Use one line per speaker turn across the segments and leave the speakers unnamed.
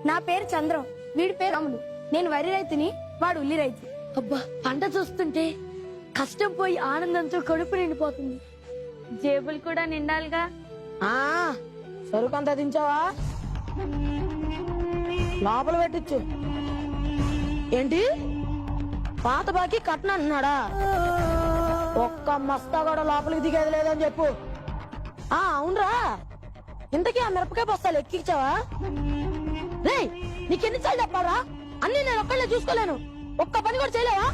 నా పేరు చంద్రం, వీడి పేరు రాములు. నేను వరి రైతుని, వాడు ఉల్లి రైతు.
అబ్బా, పంట చూస్తుంటే కష్టం పోయి ఆనందంతో కడుపు నిండిపోతుంది.
జేబులు కూడా నిండాలిగా.
సరుకంతా దించావా? లోపల పెట్టించు. ఏంటి, పాత బాకీ కట్టనంటున్నాడా? ఒక్క మస్తా కూడా లోపలికి దిగేది లేదని చెప్పు. అవునరా, ఇంతకీ ఆ మిరపకాయ బస్తాలు ఎక్కించావా? రే, నీకెన్నిసార్లు చెప్పాలా? అన్ని నేను ఒక్కళ్ళే చూసుకోలేను, ఒక్క పని కూడా చేయలేవా?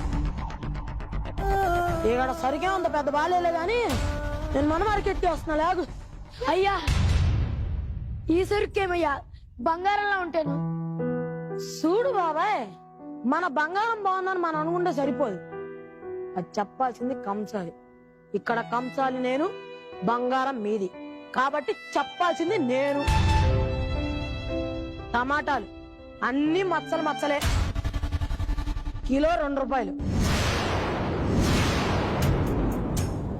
ఇక్కడ సరిగే ఉంది, పెద్ద బాలేలే గాని నేను మన మార్కెట్కి వస్తున్నా. లేగు.
అయ్యా, ఈ సరుకేమయ్యా బంగారంలా ఉంటాను.
చూడు బాబాయ్, మన బంగారం బాగుందని మనం అనుకుంటే సరిపోదు, అది చెప్పాల్సింది కంసాలి. ఇక్కడ కంసాలి నేను, బంగారం మీది, కాబట్టి చెప్పాల్సింది నేను. టమాటాలు అన్ని మచ్చలు మచ్చలే, కిలో 2 రూపాయలు.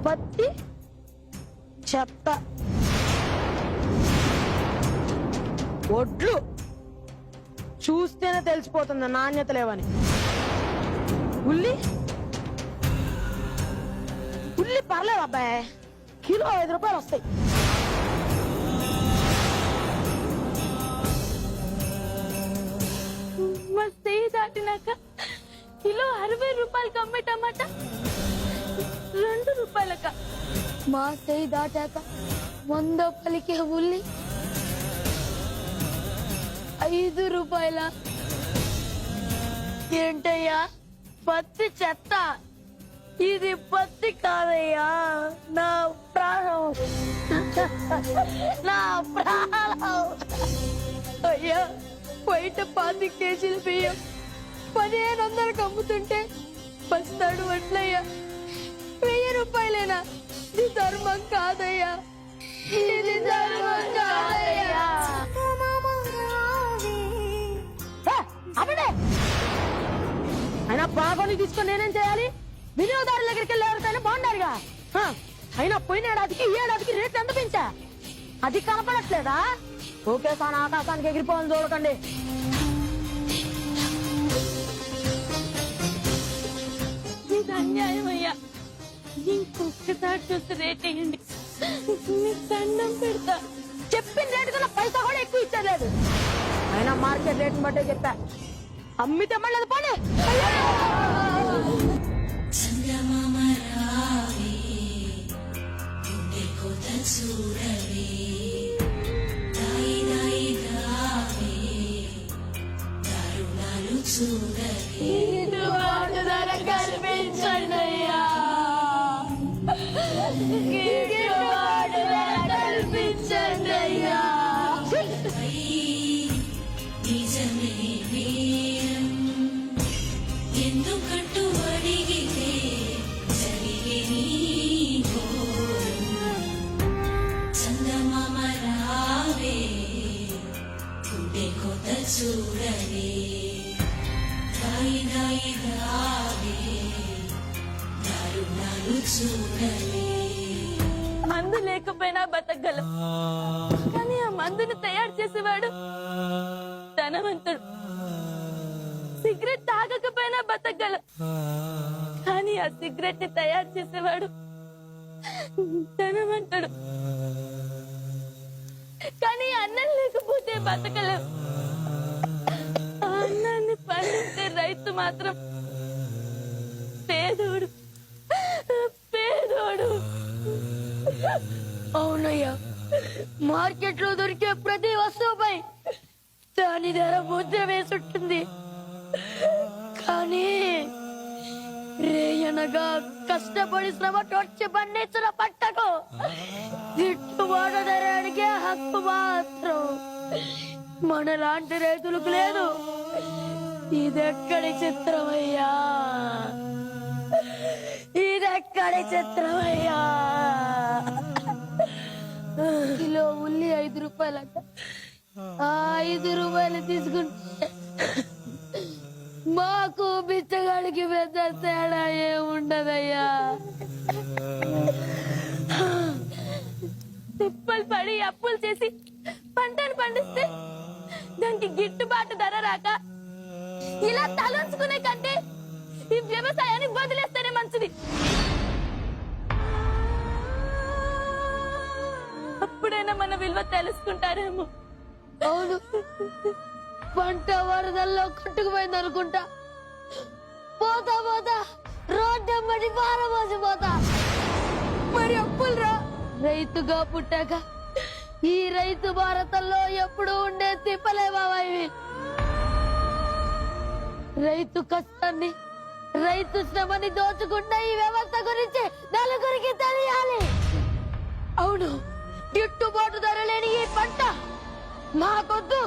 పత్తి చెత్త, ఒడ్లు చూస్తేనే తెలిసిపోతుంది నాణ్యత లేవని. ఉల్లి పర్లేదు అబ్బాయి, కిలో 5 రూపాయలు వస్తాయి.
మా స్టేజ్ దాటినాక కిలో 60 రూపాయలకి అమ్మే టమాటా 2 రూపాయలక. మా స్టేజ్ దాటాక 100 పలికే ఉల్లి 5 రూపాయల. ఏంటయ్యా, పత్తి చెత్త, ఇది పత్తి కాదయ్యా, నా ప్రాణం, నా ప్రాణం. అయ్యా, బయట 10 కేజీల బియ్యం 1500కి అమ్ముతుంటే బస్తాడు వడ్లయ్యా 1000 రూపాయలేనా? ఇది ధర్మం కాదయ్యా, ఇది ధర్మం కాదయ్యా.
అయినా బాగోని తీసుకొని నేనేం చేయాలి? వినియోగదారుల దగ్గరికి వెళ్ళి ఎవరికైనా బాగుండాలిగా. అయినా పోయిన ఏడాదికి ఈ ఏడాదికి రేట్లు ఎంత పెంచా? అది కనపడట్లేదా? ఒకేసారి ఆకాశానికి ఎగిరిపోవాలని చూడకండి.
ఇది అన్యాయం అయ్యా, ఇంకొకసారి చూసి రేట్ వేయండి, మీకు దండం పెడతా.
చెప్పిన రేటు కన్నా పైసా కూడా ఎక్కువ ఇచ్చలేదు. అయినా మార్కెట్ రేట్ బట్టే చెప్పా, అమ్మితే మళ్ళీ పోనీ.
కల్పించండి అయ్యా, కల్పించండి అయ్యా.
ఎందుకంటూ అడిగితే జరిగే నీ చందమామ రావే, గుండె కొత్త చూడవే, దాయి దాయి దావే, దారుణాలు చూడవే.
మందు లేకపోయినా బతకగలం, కానీ ఆ మందుని తయారు చేసేవాడు ధనవంతుడు. సిగరెట్ తాగకపోయినా బతకగలం, కానీ ఆ సిగరెట్ ని తయారు చేసేవాడు ధనవంతుడు. కానీ అన్నం లేకపోతే బతకలేం, ఆ అన్నాన్ని పండించే రైతు మాత్రం పేదోడు, పేదోడు. అవునయ్యా, మార్కెట్ లో దొరికే ప్రతి వస్తువుపై దాని ధర ముద్ర వేసుంటుంది, కానీ రేయనగా కష్టపడి శ్రమ టొచ్చి పండించిన పంటకు గిట్టుబాటు ధర అడిగే హక్కు మాత్రం మనలాంటి రైతులకు లేదు. ఇదెక్కడి చిత్రమయ్యా, ఇదెక్కడి చిత్రమయ్యా. కిలో ఉల్లి 5 రూపాయలట, 5 రూపాయలు తీసుకుంటే మాకు బిచ్చగాడికి పెద్ద తేడా ఏముండదయ్యా. తిప్పలు పడి అప్పులు చేసి పంటను పండిస్తే దానికి గిట్టుబాటు ధర రాక ఇలా తలంచుకునే కంటే ఈ వ్యవసాయాన్ని వదిలేస్తేనే మంచిది. అప్పుడైనా మన విలువ తెలుసుకుంటారేమో.
అవును, పంట వరదల్లో కొట్టుకుపోయింది అనుకుంటా. పోతా పోతా రోడ్డు మడి పారబోసిపోతా. మరి అప్పులు రా. రైతుగా పుట్టాక ఈ రైతు భారతంలో ఎప్పుడు ఉండే తిప్పలే బాబా ఇవి. రైతు కష్టాన్ని, రైతు శ్రమని దోచుకున్న ఈ వ్యవస్థ గురించి నలుగురికి తెలియాలి. అవును, గిట్టుబాటు ధర లేని ఈ పంట మాకొద్దు.